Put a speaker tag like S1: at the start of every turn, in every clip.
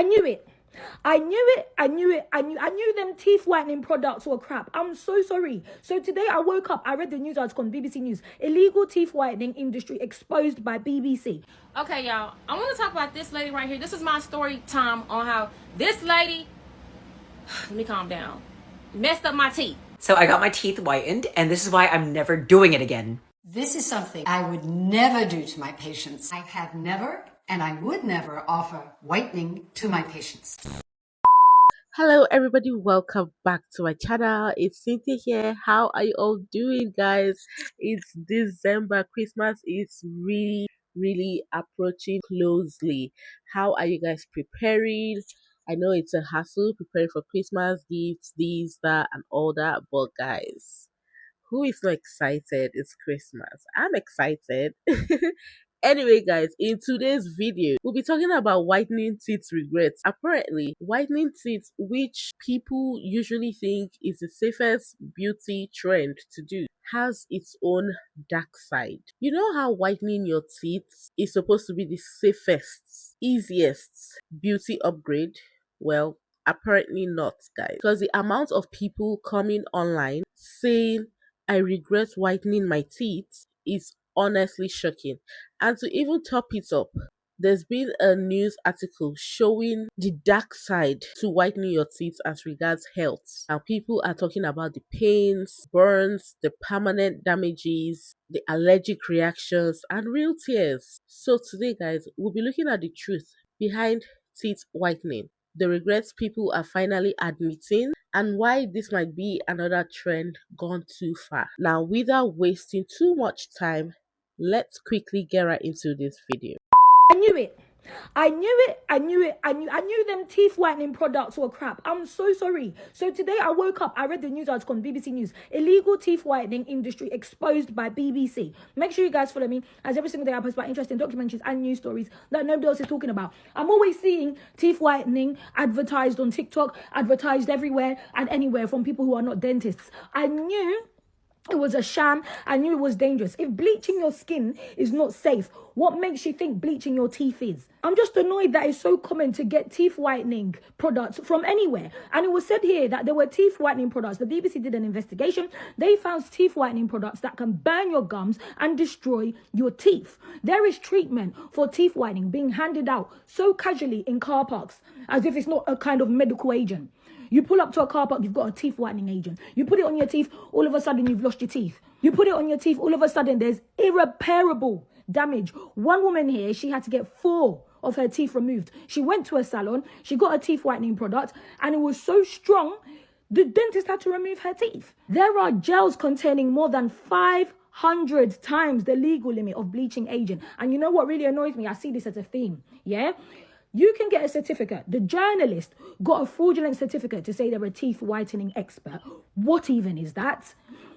S1: I knew it. I knew it. I knew them teeth whitening products were crap. I'm so sorry. So today I woke up, I read the news article on BBC News. Illegal teeth whitening industry exposed by BBC.
S2: Okay, y'all. I want to talk about this lady right here. This is my story time on how this lady, let me calm down, messed up my teeth.
S3: So I got my teeth whitened, and this is why I'm never doing it again.
S4: This is something I would never do to my patients. I have never, and I would never offer whitening to my patients.
S5: Hello everybody, welcome back to my channel. It's Cynthia here. How are you all doing, guys? It's December. Christmas is really approaching closely. How are you guys preparing? I know it's a hassle preparing for Christmas gifts, this, that, and all that, but guys, who is not excited? It's Christmas. I'm excited. Anyway, guys, in today's video, we'll be talking about whitening teeth regrets. Apparently, whitening teeth, which people usually think is the safest beauty trend to do, has its own dark side. You know how whitening your teeth is supposed to be the safest, easiest beauty upgrade? Well, apparently not, guys. Because the amount of people coming online saying, I regret whitening my teeth is honestly shocking. And to even top it up, there's been a news article showing the dark side to whitening your teeth as regards health. And people are talking about the pains, burns, the permanent damages, the allergic reactions, and real tears. So today, guys, we'll be looking at the truth behind teeth whitening, the regrets people are finally admitting, and why this might be another trend gone too far. Now, without wasting too much time, let's quickly get right into this video.
S1: I knew it. I knew them teeth whitening products were crap. I'm so sorry. So today I woke up, I read the news article on BBC News. Illegal teeth whitening industry exposed by BBC. Make sure you guys follow me, as every single day I post about interesting documentaries and news stories that nobody else is talking about. I'm always seeing teeth whitening advertised on TikTok, advertised everywhere and anywhere from people who are not dentists. I knew it was a sham. I knew it was dangerous. If bleaching your skin is not safe, what makes you think bleaching your teeth is? I'm just annoyed that it's so common to get teeth whitening products from anywhere. And it was said here that there were teeth whitening products. The BBC did an investigation. They found teeth whitening products that can burn your gums and destroy your teeth. There is treatment for teeth whitening being handed out so casually in car parks as if it's not a kind of medical agent. You pull up to a car park, you've got a teeth whitening agent. You put it on your teeth, all of a sudden you've lost your teeth. You put it on your teeth, all of a sudden there's irreparable damage. One woman here, she had to get 4 of her teeth removed. She went to a salon, she got a teeth whitening product, and it was so strong, the dentist had to remove her teeth. There are gels containing more than 500 times the legal limit of bleaching agent. And you know what really annoys me? I see this as a theme, yeah? You can get a certificate. The journalist got a fraudulent certificate to say they're a teeth whitening expert. What even is that?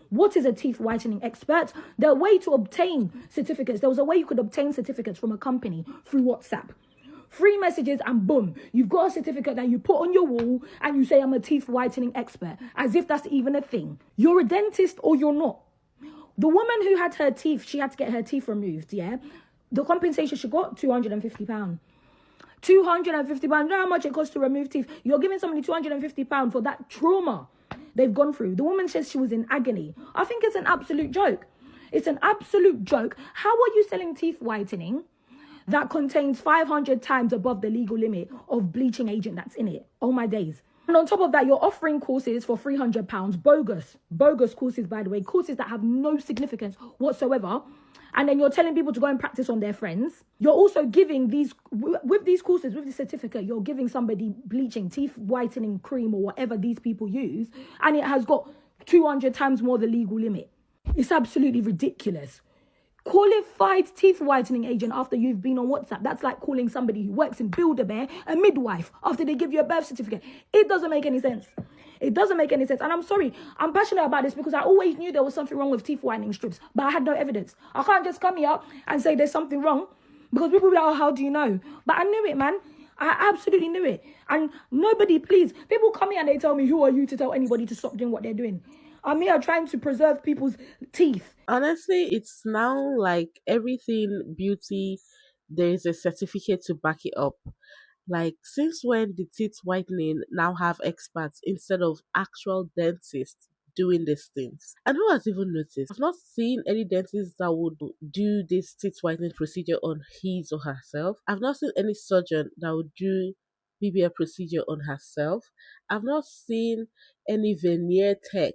S1: What is a teeth whitening expert? There are ways to obtain certificates. There was a way you could obtain certificates from a company through WhatsApp. 3 messages and boom, you've got a certificate that you put on your wall and you say, I'm a teeth whitening expert, as if that's even a thing. You're a dentist or you're not. The woman who had her teeth, she had to get her teeth removed, yeah? The compensation she got, £250. £250. You know how much it costs to remove teeth? You're giving somebody £250 for that trauma they've gone through. The woman says she was in agony. I think it's an absolute joke. It's an absolute joke. How are you selling teeth whitening that contains 500 times above the legal limit of bleaching agent that's in it? Oh my days. And on top of that, you're offering courses for £300, bogus courses, by the way, courses that have no significance whatsoever. And then you're telling people to go and practice on their friends. You're also giving these, with these courses, with the certificate, you're giving somebody bleaching, teeth whitening cream or whatever these people use. And it has got 200 times more the legal limit. It's absolutely ridiculous. Qualified teeth whitening agent after you've been on WhatsApp. That's like calling somebody who works in Build-A-Bear a midwife after they give you a birth certificate. It doesn't make any sense. It doesn't make any sense. And I'm sorry, I'm passionate about this because I always knew there was something wrong with teeth whitening strips, but I had no evidence. I can't just come here and say there's something wrong because people will be like, oh, how do you know? But I knew it, man. I absolutely knew it. And nobody, please, people come here and they tell me, who are you to tell anybody to stop doing what they're doing? I'm here trying to preserve people's teeth.
S5: Honestly, it's now like everything beauty, there's a certificate to back it up. Like, since when did teeth whitening now have experts instead of actual dentists doing these things? And who has even noticed? I've not seen any dentist that would do this teeth whitening procedure on his or herself. I've not seen any surgeon that would do BBL procedure on herself. I've not seen any veneer tech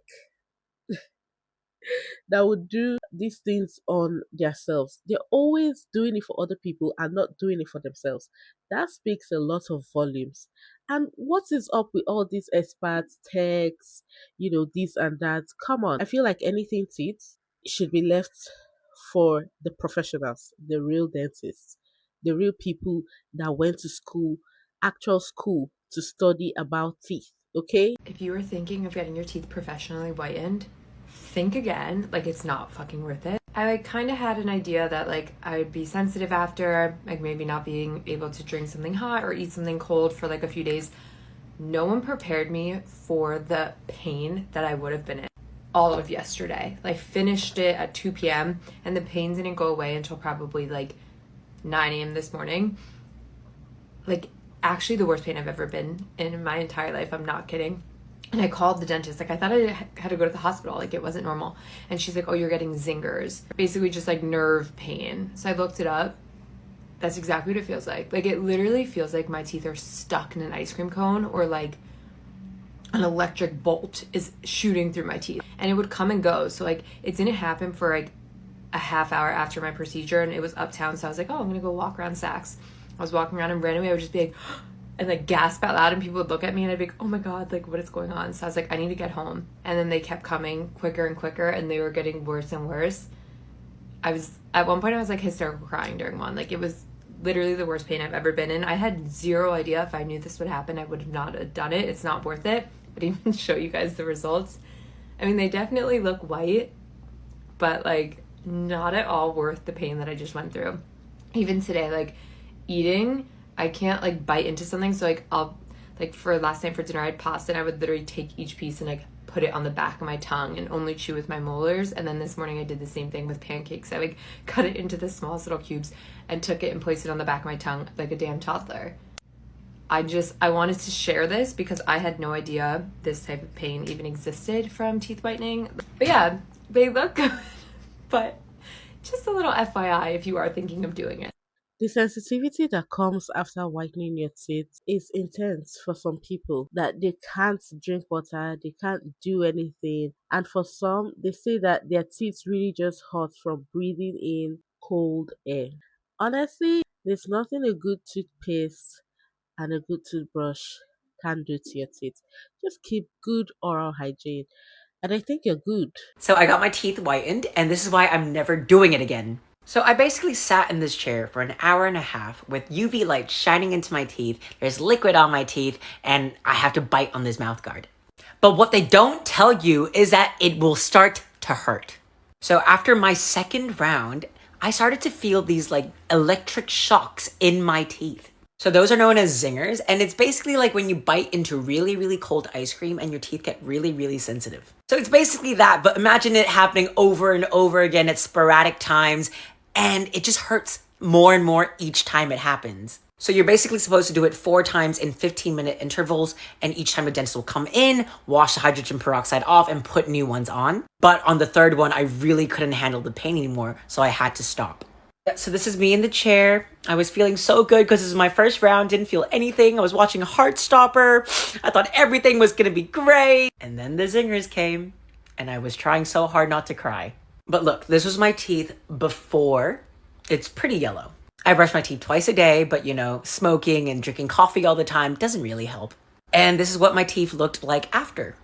S5: that would do these things on themselves. They're always doing it for other people and not doing it for themselves. That speaks a lot of volumes. And what is up with all these experts, techs, this and that? Come on. I feel like anything teeth should be left for the professionals, the real dentists, the real people that went to school, actual school, to study about teeth. Okay?
S6: If you were thinking of getting your teeth professionally whitened, think again. Like, it's not fucking worth it. I kind of had an idea that I would be sensitive after, maybe not being able to drink something hot or eat something cold for a few days. No one prepared me for the pain that I would have been in all of yesterday. Finished it at 2 p.m. and the pain didn't go away until probably 9 a.m. this morning. Actually the worst pain I've ever been in my entire life. I'm not kidding. And I called the dentist. I thought I had to go to the hospital. It wasn't normal. And she's like, oh, you're getting zingers. Basically just nerve pain. So I looked it up. That's exactly what it feels like. It literally feels like my teeth are stuck in an ice cream cone, or an electric bolt is shooting through my teeth. And it would come and go. So it didn't happen for a half hour after my procedure, and it was uptown. So I was like, oh, I'm gonna go walk around Saks. I was walking around and randomly I would just be and gasp out loud, and people would look at me and I'd be like, oh my God, what is going on? So I was like, I need to get home. And then they kept coming quicker and quicker, and they were getting worse and worse. At one point I was hysterical crying during one. It was literally the worst pain I've ever been in. I had zero idea. If I knew this would happen, I would have not have done it. It's not worth it. But even show you guys the results. They definitely look white, but not at all worth the pain that I just went through. Even today, eating, I can't bite into something, so I'll for last night for dinner I had pasta, and I would literally take each piece and put it on the back of my tongue and only chew with my molars. And then this morning I did the same thing with pancakes. I cut it into the smallest little cubes and took it and placed it on the back of my tongue like a damn toddler. I wanted to share this because I had no idea this type of pain even existed from teeth whitening. But yeah, they look good. But just a little FYI if you are thinking of doing it.
S5: The sensitivity that comes after whitening your teeth is intense for some people, that they can't drink water, they can't do anything. And for some, they say that their teeth really just hurt from breathing in cold air. Honestly, there's nothing a good toothpaste and a good toothbrush can do to your teeth. Just keep good oral hygiene, and I think you're good.
S3: So I got my teeth whitened, and this is why I'm never doing it again. So I basically sat in this chair for an hour and a half with UV light shining into my teeth. There's liquid on my teeth, and I have to bite on this mouth guard. But what they don't tell you is that it will start to hurt. So after my second round, I started to feel these electric shocks in my teeth. So those are known as zingers, and it's basically when you bite into really, really cold ice cream and your teeth get really, really sensitive. So it's basically that, but imagine it happening over and over again at sporadic times, and it just hurts more and more each time it happens. So you're basically supposed to do it 4 times in 15-minute intervals, and each time a dentist will come in, wash the hydrogen peroxide off, and put new ones on. But on the third one, I really couldn't handle the pain anymore, so I had to stop. So this is me in the chair. I was feeling so good because this is my first round, didn't feel anything. I was watching Heartstopper. I thought everything was gonna be great. And then the zingers came, and I was trying so hard not to cry. But look, this was my teeth before. It's pretty yellow. I brush my teeth twice a day, but smoking and drinking coffee all the time doesn't really help. And this is what my teeth looked like after.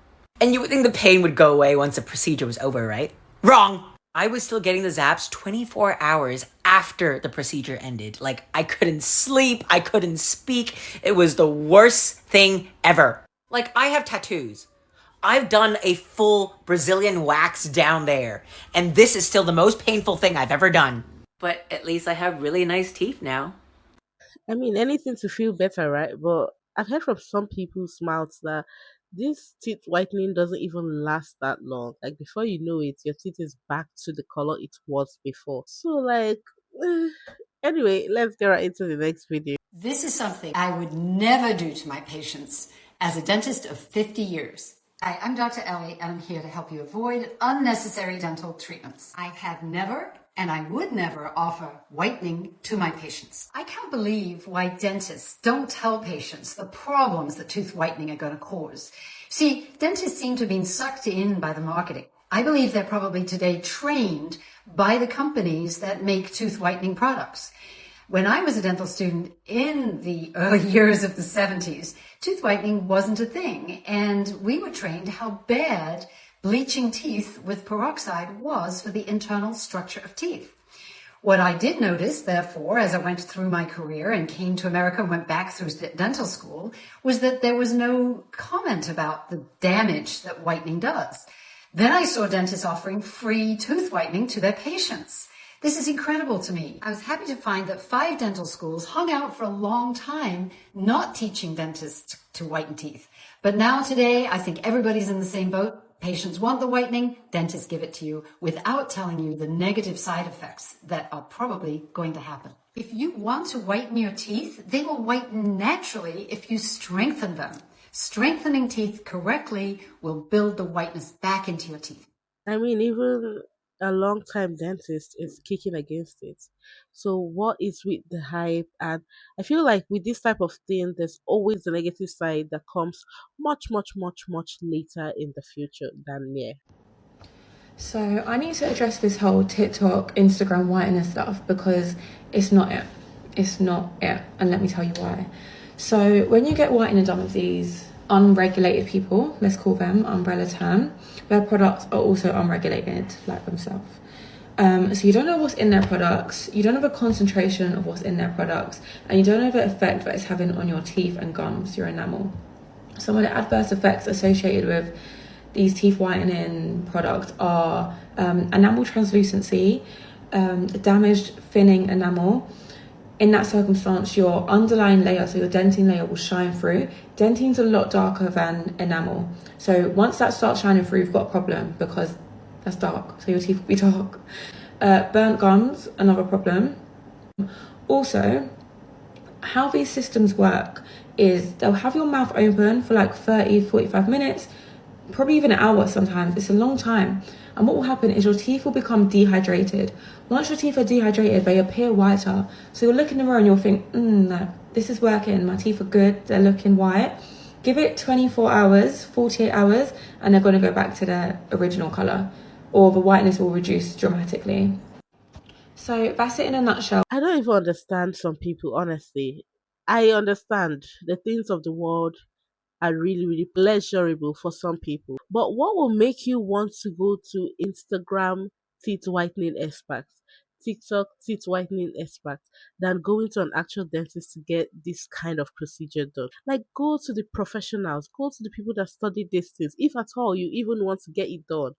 S3: And you would think the pain would go away once the procedure was over, right? Wrong! I was still getting the zaps 24 hours after the procedure ended. I couldn't sleep, I couldn't speak. It was the worst thing ever. I have tattoos. I've done a full Brazilian wax down there, and this is still the most painful thing I've ever done. But at least I have really nice teeth now.
S5: Anything to feel better, right? But I've heard from some people's mouths that this teeth whitening doesn't even last that long. Before you know it, your teeth is back to the color it was before. So anyway, let's get right into the next video.
S4: This is something I would never do to my patients as a dentist of 50 years. Hi, I'm Dr. Ellie, and I'm here to help you avoid unnecessary dental treatments. I have never, and I would never offer whitening to my patients. I can't believe why dentists don't tell patients the problems that tooth whitening are going to cause. See, dentists seem to have been sucked in by the marketing. I believe they're probably today trained by the companies that make tooth whitening products. When I was a dental student in the early years of the 70s, tooth whitening wasn't a thing, and we were trained how bad bleaching teeth with peroxide was for the internal structure of teeth. What I did notice, therefore, as I went through my career and came to America and went back through dental school, was that there was no comment about the damage that whitening does. Then I saw dentists offering free tooth whitening to their patients. This is incredible to me. I was happy to find that 5 dental schools hung out for a long time not teaching dentists to whiten teeth. But now today, I think everybody's in the same boat. Patients want the whitening, dentists give it to you without telling you the negative side effects that are probably going to happen. If you want to whiten your teeth, they will whiten naturally if you strengthen them. Strengthening teeth correctly will build the whiteness back into your teeth.
S5: I mean, even a long time dentist is kicking against it. So what is with the hype? And I feel like with this type of thing, there's always the negative side that comes much, much, much, much later in the future than near.
S2: So I need to address this whole TikTok, Instagram whitening stuff because it's not it. It's not it. And let me tell you why. So when you get whitening done with these unregulated people, let's call them umbrella term, their products are also unregulated like themselves. So you don't know what's in their products, you don't know the concentration of what's in their products, and you don't know the effect that it's having on your teeth and gums, your enamel. Some of the adverse effects associated with these teeth whitening products are enamel translucency, damaged thinning enamel. In that circumstance, your underlying layer, so your dentine layer, will shine through. Dentine's a lot darker than enamel. So once that starts shining through, you've got a problem because that's dark. So your teeth will be dark. Burnt gums, another problem. Also, how these systems work is they'll have your mouth open for like 30, 45 minutes, probably even an hour sometimes. It's a long time. And what will happen is your teeth will become dehydrated. Once your teeth are dehydrated, they appear whiter. So you'll look in the mirror and you'll think, no, this is working. My teeth are good. They're looking white. Give it 24 hours, 48 hours, and they're going to go back to their original colour. Or the whiteness will reduce dramatically. So that's it in a nutshell.
S5: I don't even understand some people, honestly. I understand the things of the world are really, really pleasurable for some people. But what will make you want to go to Instagram teeth whitening experts, TikTok teeth whitening experts, than going to an actual dentist to get this kind of procedure done? Like, go to the professionals, go to the people that study these things, if at all you even want to get it done.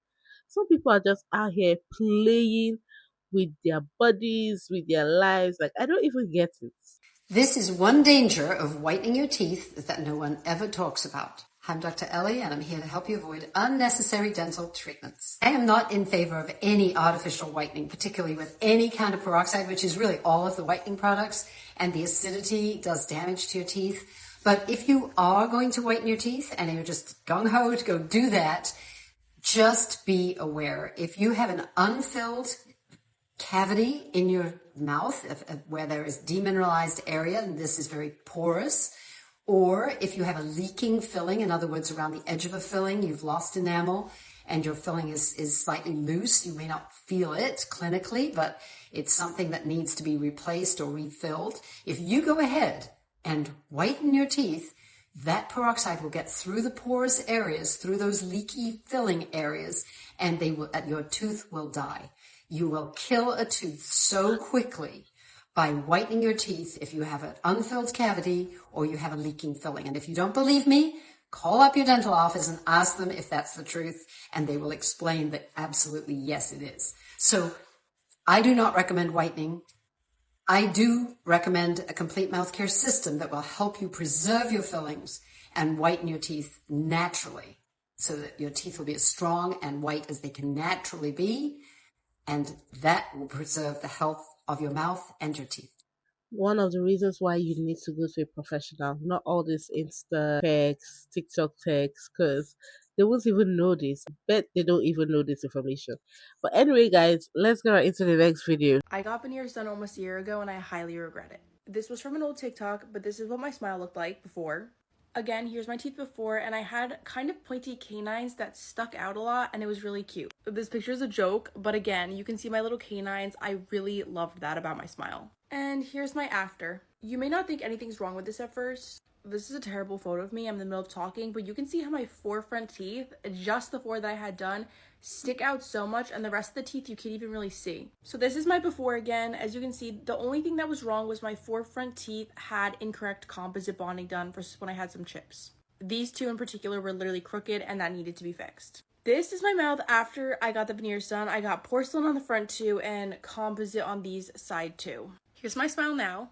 S5: Some people are just out here playing with their bodies, with their lives. Like, I don't even get it.
S4: This is one danger of whitening your teeth that no one ever talks about. I'm Dr. Ellie, and I'm here to help you avoid unnecessary dental treatments. I am not in favor of any artificial whitening, particularly with any kind of peroxide, which is really all of the whitening products, and the acidity does damage to your teeth. But if you are going to whiten your teeth and you're just gung-ho to go do that, just be aware. If you have an unfilled cavity in your mouth where there is demineralized area, and this is very porous, or if you have a leaking filling, in other words, around the edge of a filling, you've lost enamel and your filling is slightly loose, you may not feel it clinically, but it's something that needs to be replaced or refilled. If you go ahead and whiten your teeth, that peroxide will get through the porous areas, through those leaky filling areas, and your tooth will die. You will kill a tooth so quickly by whitening your teeth if you have an unfilled cavity or you have a leaking filling. And if you don't believe me, call up your dental office and ask them if that's the truth, and they will explain that absolutely yes, it is. So I do not recommend whitening. I do recommend a complete mouth care system that will help you preserve your fillings and whiten your teeth naturally so that your teeth will be as strong and white as they can naturally be. And that will preserve the health of your mouth and your teeth.
S5: one of the reasons why you need to go to a professional, not all this Insta text, TikTok text, because they won't even know this. Bet they don't even know this information. But anyway, guys, let's go right into the next video.
S7: I got veneers done almost a year ago and I highly regret it. This was from an old TikTok, but this is what my smile looked like before. Again, here's my teeth before, and I had kind of pointy canines that stuck out a lot, and it was really cute. This picture is a joke, but again, you can see my little canines. I really loved that about my smile. And here's my after. You may not think anything's wrong with this at first. This is a terrible photo of me. I'm in the middle of talking, but you can see how my four front teeth, just the four that I had done, stick out so much, and the rest of the teeth you can't even really see. So this is my before again. As you can see, the only thing that was wrong was my four front teeth had incorrect composite bonding done versus when I had some chips. These two in particular were literally crooked, and that needed to be fixed. This is my mouth after I got the veneers done. I got porcelain on the front two and composite on these side two. Here's my smile now,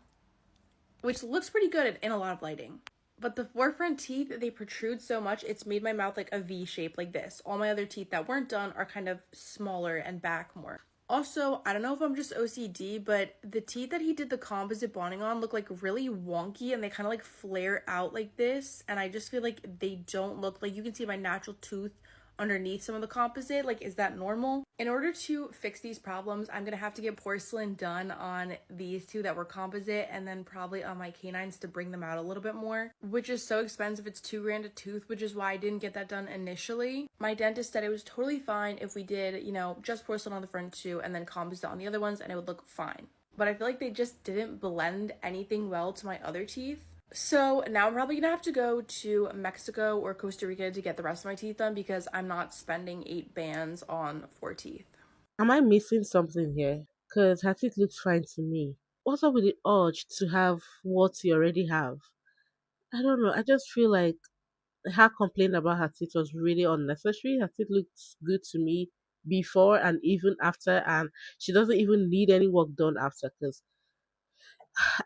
S7: which looks pretty good in a lot of lighting. But the four front teeth, they protrude so much, it's made my mouth like a V shape like this. All my other teeth that weren't done are kind of smaller and back more. Also, I don't know if I'm just OCD, but the teeth that he did the composite bonding on look like really wonky and they kind of like flare out like this. And I just feel like they don't look like, you can see my natural tooth underneath some of the composite. Like, is that normal? In order to fix these problems, I'm gonna have to get porcelain done on these two that were composite, and then probably on my canines to bring them out a little bit more, which is so expensive. It's $2,000 a tooth, which is why I didn't get that done initially. My dentist said it was totally fine if we did, you know, just porcelain on the front two and then composite on the other ones, and it would look fine. But I feel like they just didn't blend anything well to my other teeth. So now I'm probably gonna have to go to Mexico or Costa Rica to get the rest of my teeth done because I'm not spending 8 bands on 4 teeth.
S5: Am I missing something here? Because her teeth looks fine to me. What's up with the urge to have what you already have? I don't know. I just feel like her complaint about her teeth was really unnecessary. Her teeth looks good to me before and even after, and she doesn't even need any work done after. Because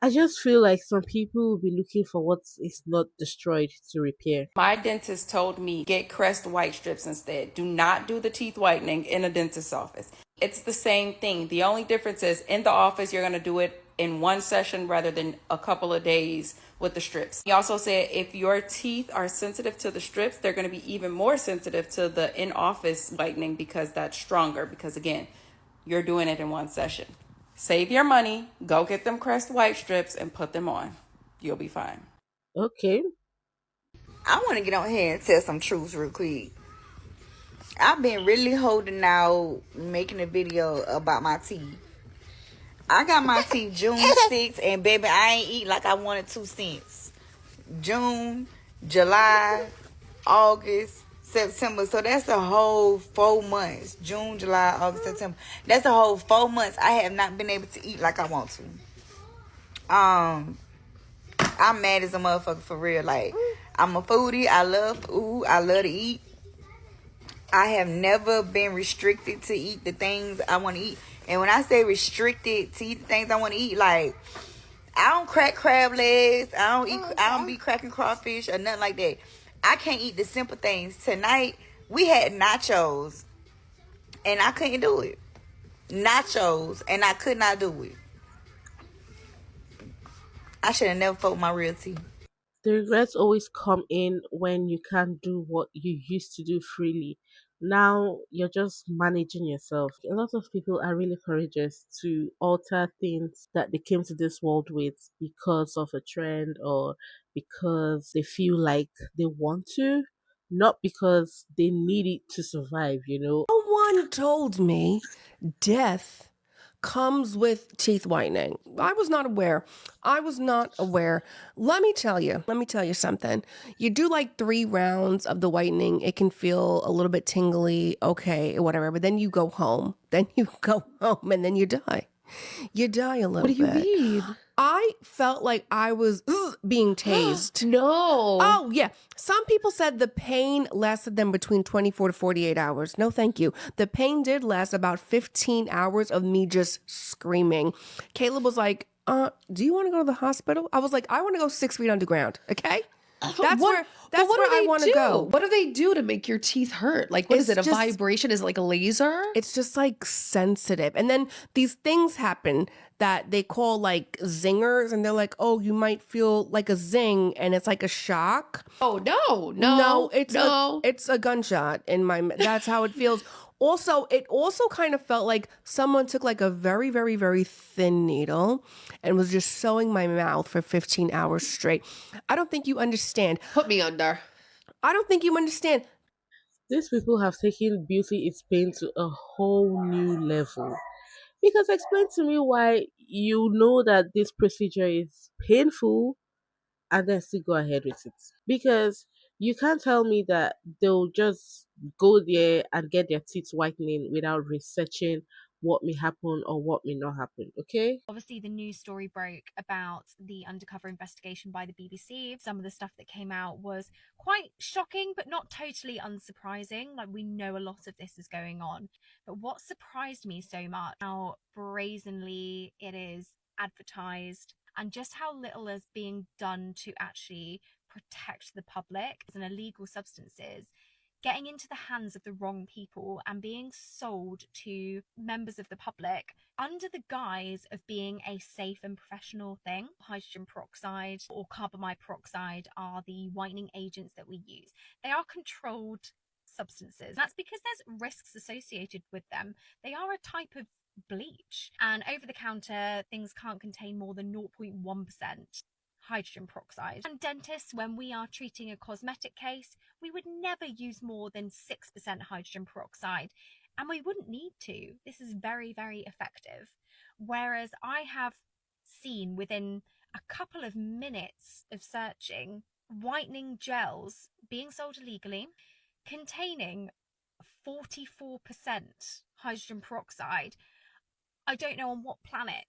S5: I just feel like some people will be looking for what is not destroyed to repair.
S8: My dentist told me get Crest white strips instead. Do not do the teeth whitening in a dentist's office. It's the same thing. The only difference is in the office, you're going to do it in one session rather than a couple of days with the strips. He also said if your teeth are sensitive to the strips, they're going to be even more sensitive to the in-office whitening because that's stronger. Because again, you're doing it in one session. Save your money, go get them Crest white strips and put them on. You'll be fine.
S5: Okay.
S9: I want to get on here and tell some truths real quick. I've been really holding out making a video about my teeth. I got my teeth June 6th, and baby, I ain't eat like I wanted to since June, July, August, September. So that's the whole 4 months. June, July, August, September. That's the whole 4 months I have not been able to eat like I want to. I'm mad as a motherfucker for real. Like, I'm a foodie. I love food. I love to eat. I have never been restricted to eat the things I want to eat. And when I say restricted to eat the things I want to eat, like, I don't crack crab legs. I don't be cracking crawfish or nothing like that. I can't eat the simple things. Tonight, we had nachos, and I couldn't do it. Nachos, and I could not do it. I should have never fought my real teeth.
S5: The regrets always come in when you can't do what you used to do freely. Now you're just managing yourself. A lot of people are really courageous to alter things that they came to this world with because of a trend or because they feel like they want to, not because they need it to survive, you know.
S10: No one told me death comes with teeth whitening. I was not aware. Let me tell you something. You do like 3 rounds of the whitening. It can feel a little bit tingly. Okay, whatever. But then you go home. And then you die. You die a little bit.
S5: What do you mean?
S10: I felt like I was being tased.
S5: No.
S10: Oh, yeah. Some people said the pain lasted them between 24 to 48 hours. No, thank you. The pain did last about 15 hours of me just screaming. Caleb was like, do you want to go to the hospital? I was like, I want to go 6 feet underground, okay? That's where I want to go.
S11: What do they do to make your teeth hurt? Like, what is it? A vibration? Is it like a laser?
S10: It's just like sensitive. And then these things happen that they call like zingers, and they're like, oh, you might feel like a zing, and it's like a shock.
S11: Oh, no,
S10: it's a gunshot in my, that's how it feels. Also, it also kind of felt like someone took like a very, very, very thin needle and was just sewing my mouth for 15 hours straight. I don't think you understand.
S11: Put me under.
S10: I don't think you understand.
S5: These people have taken beauty is pain to a whole new level. Because explain to me why you know that this procedure is painful and then still go ahead with it. Because you can't tell me that they'll just go there and get their teeth whitening without researching what may happen or what may not happen, okay?
S12: Obviously, the news story broke about the undercover investigation by the BBC. Some of the stuff that came out was quite shocking, but not totally unsurprising. Like, we know a lot of this is going on. But what surprised me so much, how brazenly it is advertised, and just how little is being done to actually protect the public and illegal substances getting into the hands of the wrong people and being sold to members of the public under the guise of being a safe and professional thing. Hydrogen peroxide or carbamide peroxide are the whitening agents that we use. They are controlled substances. That's because there's risks associated with them. They are a type of bleach, and over the counter things can't contain more than 0.1% hydrogen peroxide. And dentists, when we are treating a cosmetic case, we would never use more than 6% hydrogen peroxide, and we wouldn't need to. This is very, very effective. Whereas I have seen within a couple of minutes of searching whitening gels being sold illegally containing 44% hydrogen peroxide. I don't know on what planet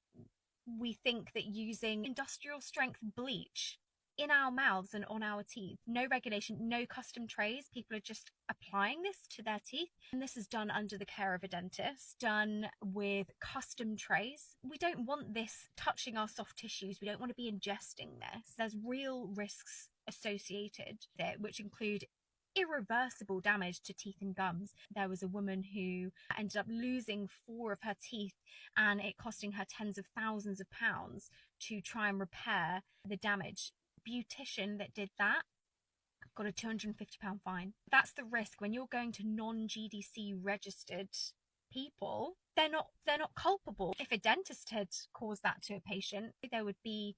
S12: we think that using industrial strength bleach in our mouths and on our teeth, no regulation, no custom trays, people are just applying this to their teeth. And this is done under the care of a dentist, done with custom trays. We don't want this touching our soft tissues. We don't want to be ingesting this. There's real risks associated with it, which include irreversible damage to teeth and gums. There was a woman who ended up losing 4 of her teeth and it costing her tens of thousands of pounds to try and repair the damage. Beautician that did that got a £250 fine. That's the risk when you're going to non-GDC registered people. They're not culpable. If a dentist had caused that to a patient, there would be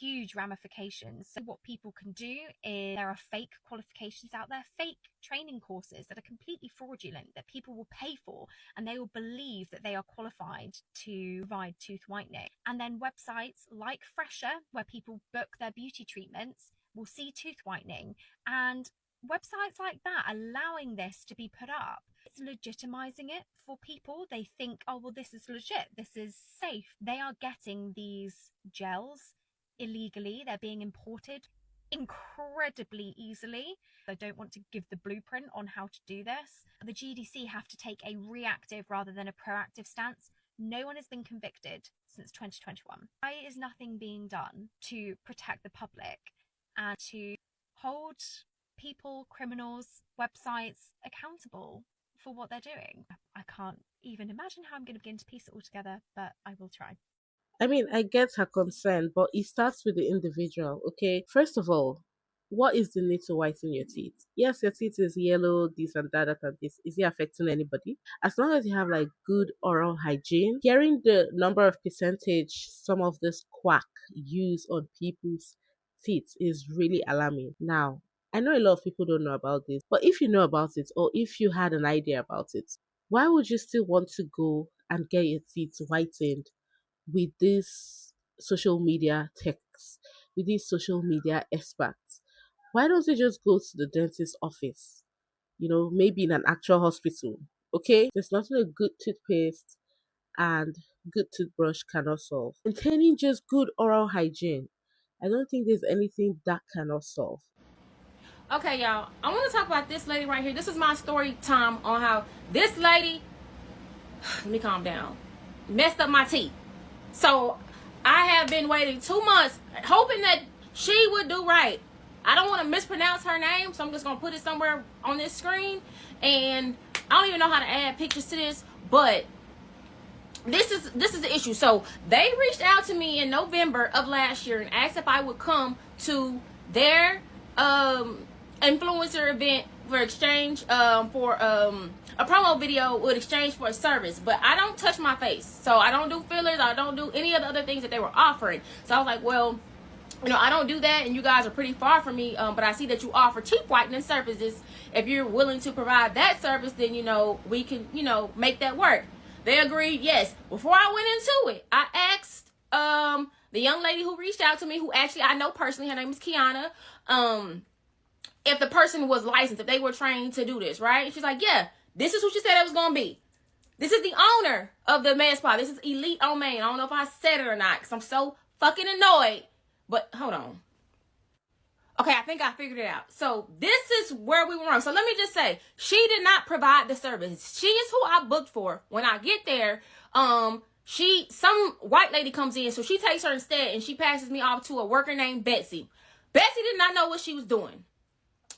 S12: huge ramifications. So what people can do is, there are fake qualifications out there, fake training courses that are completely fraudulent that people will pay for, and they will believe that they are qualified to provide tooth whitening. And then websites like Fresher, where people book their beauty treatments, will see tooth whitening, and websites like that allowing this to be put up, it's legitimizing it for people. They think, oh, well, this is legit, this is safe. They are getting these gels illegally. They're being imported incredibly easily. I don't want to give the blueprint on how to do this. The GDC have to take a reactive rather than a proactive stance. No one has been convicted since 2021. Why is nothing being done to protect the public and to hold people, criminals, websites accountable for what they're doing? I can't even imagine how I'm going to begin to piece it all together, but I will try.
S5: I mean, I get her concern, but it starts with the individual, okay? First of all, what is the need to whiten your teeth? Yes, your teeth is yellow, this and that and this. Is it affecting anybody? As long as you have like good oral hygiene, hearing the number of percentage some of this quack use on people's teeth is really alarming. Now, I know a lot of people don't know about this, but if you know about it or if you had an idea about it, why would you still want to go and get your teeth whitened with these social media techs, with these social media experts? Why don't they just go to the dentist's office? You know, maybe in an actual hospital. Okay? There's nothing a good toothpaste and good toothbrush cannot solve. Maintaining just good oral hygiene, I don't think there's anything that cannot solve.
S13: Okay, y'all, I want to talk about this lady right here. This is my story time on how this lady, let me calm down, messed up my teeth. So I have been waiting 2 months hoping that she would do right. I don't want to mispronounce her name, so I'm just gonna put it somewhere on this screen. And I don't even know how to add pictures to this, but this is the issue. So they reached out to me in November of last year and asked if I would come to their influencer event for exchange for a promo video with exchange for a service. But I don't touch my face, so I don't do fillers, I don't do any of the other things that they were offering. So I was like, well, you know, I don't do that, and you guys are pretty far from me, but I see that you offer teeth whitening services. If you're willing to provide that service, then, you know, we can, you know, make that work. They agreed, yes. Before I went into it, I asked the young lady who reached out to me, who actually I know personally, her name is Kiana, if the person was licensed, if they were trained to do this, right? And she's like, yeah, this is who she said it was going to be. This is the owner of the med spa. This is Elite on Main. I don't know if I said it or not, because I'm so fucking annoyed. But hold on. Okay, I think I figured it out. So this is where we were wrong. So let me just say, she did not provide the service. She is who I booked for. When I get there, some white lady comes in, so she takes her instead, and she passes me off to a worker named Betsy. Betsy did not know what she was doing.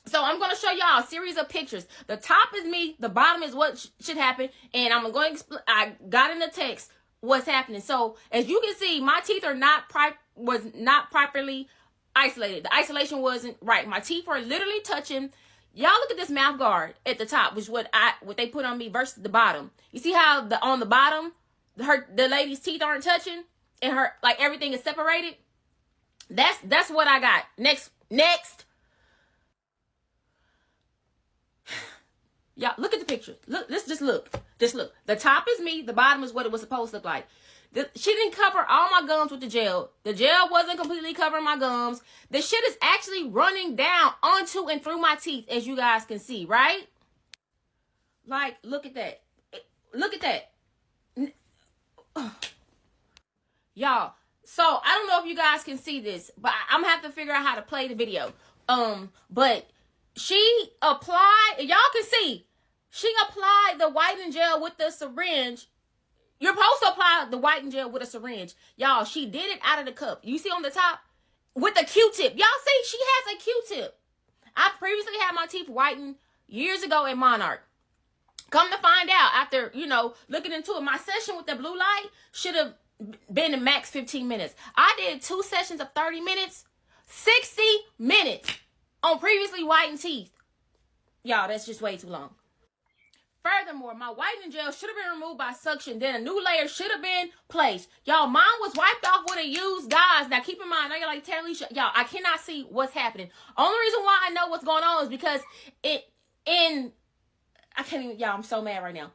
S13: So I'm going to show y'all a series of pictures. The top is me, the bottom is what should happen, and I'm going to explain. I got in the text what's happening. So as you can see, my teeth are was not properly isolated. The isolation wasn't right. My teeth are literally touching. Y'all look at this mouth guard at the top, which is what they put on me versus the bottom. You see how on the bottom, the lady's teeth aren't touching, and her, like, everything is separated. That's what I got. Next. Y'all look at the picture. Look, just look. The top is me. The bottom is what it was supposed to look like. She didn't cover all my gums with the gel. The gel wasn't completely covering my gums. The shit is actually running down onto and through my teeth, as you guys can see, right? Like, look at that. Look at that. Y'all, so I don't know if you guys can see this, but I'm gonna have to figure out how to play the video. But she applied, y'all can see, she applied the whitening gel with the syringe. You're supposed to apply the whitening gel with a syringe. Y'all, she did it out of the cup. You see on the top? With a Q-tip. Y'all see, she has a Q-tip. I previously had my teeth whitened years ago in Monarch. Come to find out, after, you know, looking into it, my session with the blue light should have been the max 15 minutes. I did 2 sessions of 30 minutes, 60 minutes on previously whitened teeth. Y'all, that's just way too long. Furthermore, my whitening gel should have been removed by suction. Then a new layer should have been placed. Y'all, mine was wiped off with a used gauze. Now, keep in mind, I know you're like, Terralisha, y'all, I cannot see what's happening. Only reason why I know what's going on is because I can't even, y'all, I'm so mad right now.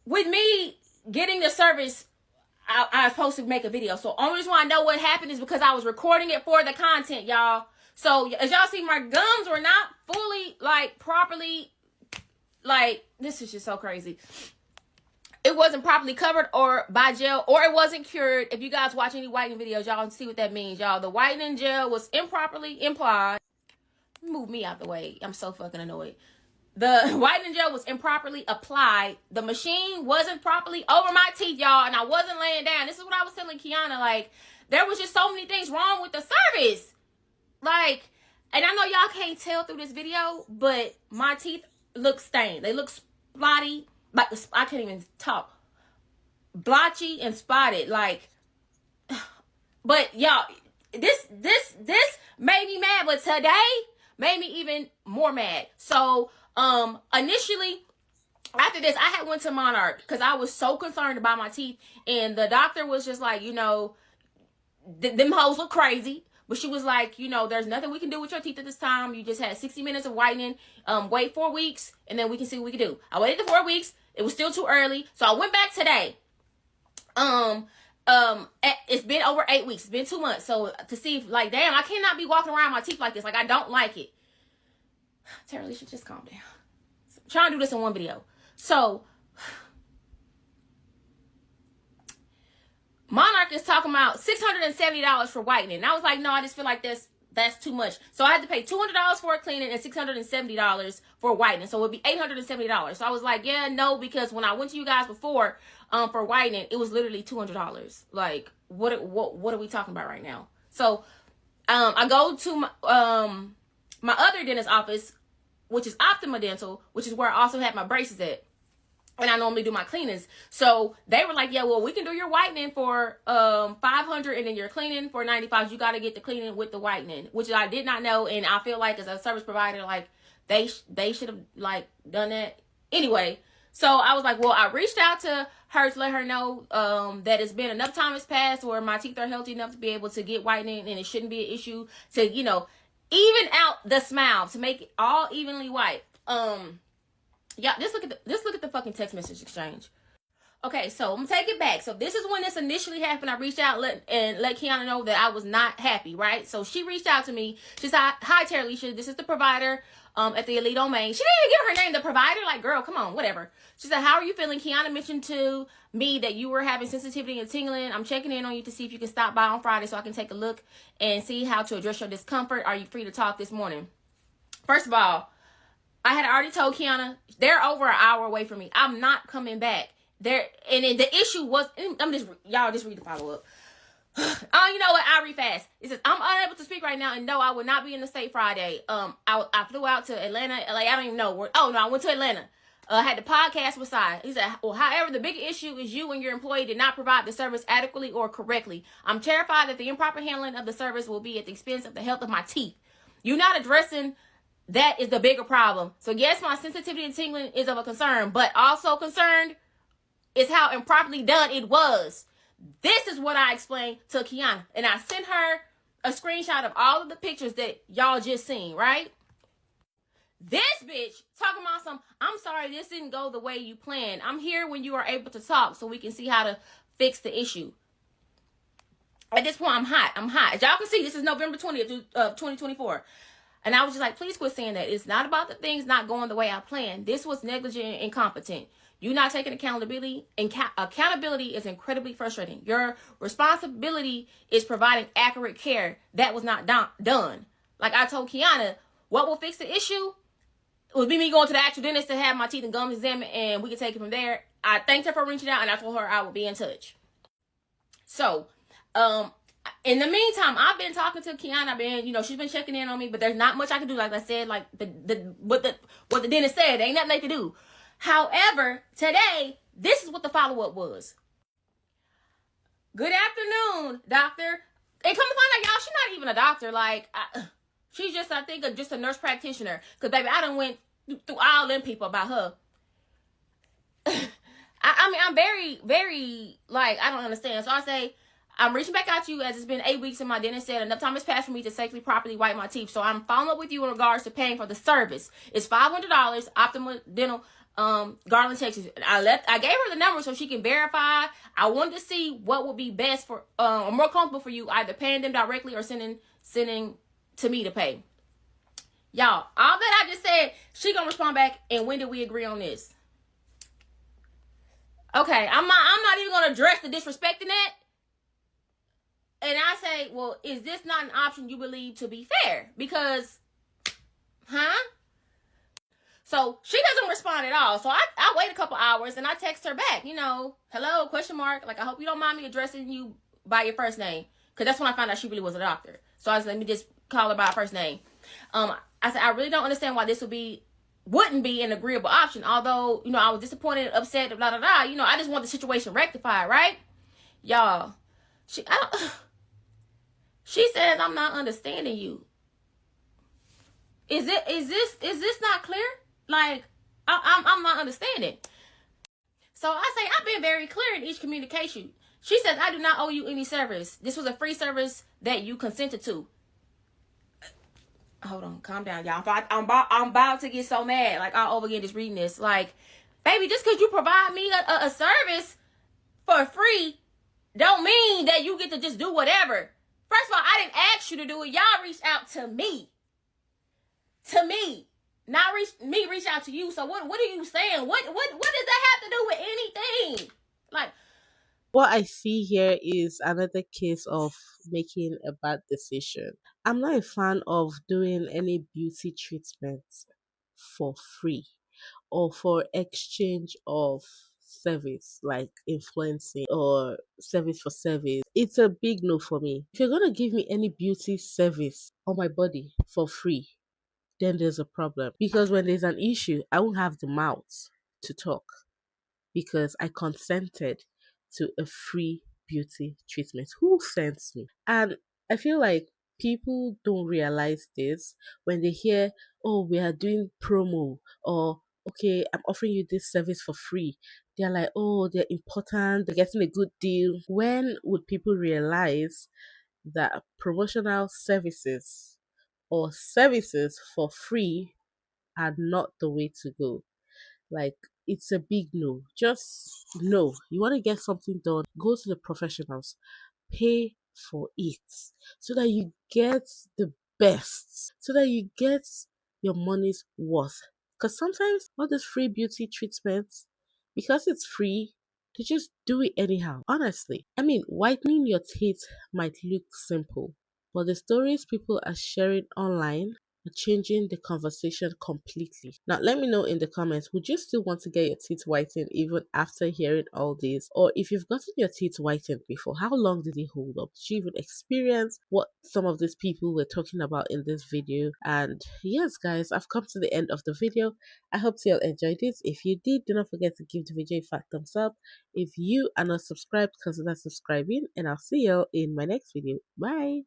S13: With me getting the service, I was supposed to make a video. So only reason why I know what happened is because I was recording it for the content, y'all. So as y'all see, my gums were not fully, like, properly, like, this is just so crazy. It wasn't properly covered or by gel, or it wasn't cured. If you guys watch any whitening videos, y'all see what that means, y'all. The whitening gel was improperly applied. Move me out the way. I'm so fucking annoyed. The whitening gel was improperly applied. The machine wasn't properly over my teeth, y'all, and I wasn't laying down. This is what I was telling Kiana. Like, there was just so many things wrong with the service. Like, and I know y'all can't tell through this video, but my teeth look stained. They look spotty. Like, I can't even talk. Blotchy and spotted. Like, but y'all, this made me mad, but today made me even more mad. So, initially, after this, I had went to Monarch because I was so concerned about my teeth, and the doctor was just like, you know, them hoes look crazy. But she was like, you know, there's nothing we can do with your teeth at this time. You just had 60 minutes of whitening. Wait 4 weeks, and then we can see what we can do. I waited the 4 weeks. It was still too early. So I went back today. It's been over 8 weeks. It's been 2 months. So to see if, like, damn, I cannot be walking around my teeth like this. Like, I don't like it. Terry, should just calm down. I'm trying to do this in one video. So Monarch is talking about $670 for whitening. And I was like, no, I just feel like that's too much. So I had to pay $200 for a cleaning and $670 for whitening. So it would be $870. So I was like, yeah, no, because when I went to you guys before for whitening, it was literally $200. Like, what are we talking about right now? So I go to my other dentist office, which is Optima Dental, which is where I also have my braces at. And I normally do my cleanings. So they were like, yeah, well, we can do your whitening for $500 and then your cleaning for $95. You got to get the cleaning with the whitening, which I did not know. And I feel like as a service provider, like they should have like done that anyway. So I was like, well, I reached out to her to let her know that it's been enough time has passed where my teeth are healthy enough to be able to get whitening, and it shouldn't be an issue to, you know, even out the smile to make it all evenly white. Yeah, just look at the fucking text message exchange. Okay, so I'm gonna take it back. So this is when this initially happened. I reached out let Kiana know that I was not happy, right? So she reached out to me. She said, "Hi, Terralisha. This is the provider at the Elite on Main." She didn't even give her name, the provider. Like, girl, come on, whatever. She said, "How are you feeling? Kiana mentioned to me that you were having sensitivity and tingling. I'm checking in on you to see if you can stop by on Friday so I can take a look and see how to address your discomfort. Are you free to talk this morning?" First of all, I had already told Kiana they're over an hour away from me. I'm not coming back. There, and then the issue was, y'all just read the follow up. Oh, you know what? I read fast. It says, "I'm unable to speak right now, and no, I will not be in the state Friday. I flew out to Atlanta, LA. I don't even know where. Oh no, I went to Atlanta. Had the podcast with Sai." He said, "Well, however, the big issue is you and your employee did not provide the service adequately or correctly. I'm terrified that the improper handling of the service will be at the expense of the health of my teeth. You're not addressing." That is the bigger problem. So yes, my sensitivity and tingling is of a concern, but also concerned is how improperly done it was. This is what I explained to Kiana. And I sent her a screenshot of all of the pictures that y'all just seen, right? This bitch talking about some, "I'm sorry, this didn't go the way you planned. I'm here when you are able to talk so we can see how to fix the issue." At this point, I'm hot. As y'all can see, this is November 20th, 2024. And I was just like, please quit saying that. It's not about the things not going the way I planned. This was negligent and incompetent. You're not taking accountability. Accountability is incredibly frustrating. Your responsibility is providing accurate care. That was not done. Like I told Kiana, what will fix the issue would be me going to the actual dentist to have my teeth and gums examined, and we can take it from there. I thanked her for reaching out, and I told her I would be in touch. So, in the meantime, I've been talking to Kiana. I've been, she's been checking in on me, but there's not much I can do. Like I said, like what the dentist said, there ain't nothing they can do. However, today, this is what the follow-up was. "Good afternoon, doctor." And come to find out, y'all, she's not even a doctor. Like, she's just, I think, just a nurse practitioner. Because, baby, I done went through all them people about her. I mean, I'm very, very, like, I don't understand. So I say, "I'm reaching back out to you as it's been 8 weeks and my dentist said enough time has passed for me to safely properly white my teeth. So I'm following up with you in regards to paying for the service. It's $500, Optima Dental, Garland, Texas." I gave her the number so she can verify. I wanted to see what would be best for, or more comfortable for you, either paying them directly or sending to me to pay. Y'all, all that I just said, she gonna respond back, "And when did we agree on this?" Okay, I'm not even gonna address the disrespecting that. And I say, well, is this not an option you believe to be fair? Because, So she doesn't respond at all. So I wait a couple hours and I text her back, "Hello, question mark. Like, I hope you don't mind me addressing you by your first name." Because that's when I found out she really was a doctor. So I was like, let me just call her by her first name. I said, "I really don't understand why this wouldn't be an agreeable option. Although, I was disappointed, upset, blah, blah, blah. I just want the situation rectified, right?" Y'all, she says, "I'm not understanding you." Is this not clear? Like, I'm not understanding. So I say, I've been very clear in each communication. She says, "I do not owe you any service. This was a free service that you consented to." Hold on, calm down, y'all. I'm about to get so mad, like all over again, just reading this. Like, baby, just because you provide me a service for free, don't mean that you get to just do whatever. First of all, I didn't ask you to do it. Y'all reached out to me. Not reach out to you. So what are you saying? What does that have to do with anything? Like,
S5: What I see here is another case of making a bad decision. I'm not a fan of doing any beauty treatments for free or for exchange of service, like influencing or service for service. It's a big no for me. If you're gonna give me any beauty service on my body for free, then there's a problem. Because when there's an issue, I won't have the mouth to talk because I consented to a free beauty treatment. Who sends me? And I feel like people don't realize this when they hear, oh, we are doing promo, or okay, I'm offering you this service for free. They're like, oh, they're important, they're getting a good deal. When would people realize that promotional services or services for free are not the way to go? Like, it's a big no. Just no. You want to get something done, go to the professionals, pay for it so that you get the best, so that you get your money's worth. Because sometimes all these free beauty treatments, because it's free, they just do it anyhow. Honestly, I mean, whitening your teeth might look simple, but the stories people are sharing online are changing the conversation completely. Now, let me know in the comments, would you still want to get your teeth whitened even after hearing all this? Or if you've gotten your teeth whitened before, how long did it hold up? Did you even experience what some of these people were talking about in this video? And yes, guys, I've come to the end of the video. I hope you all enjoyed it. If you did, do not forget to give the video a fat thumbs up. If you are not subscribed, consider subscribing, and I'll see you all in my next video. Bye.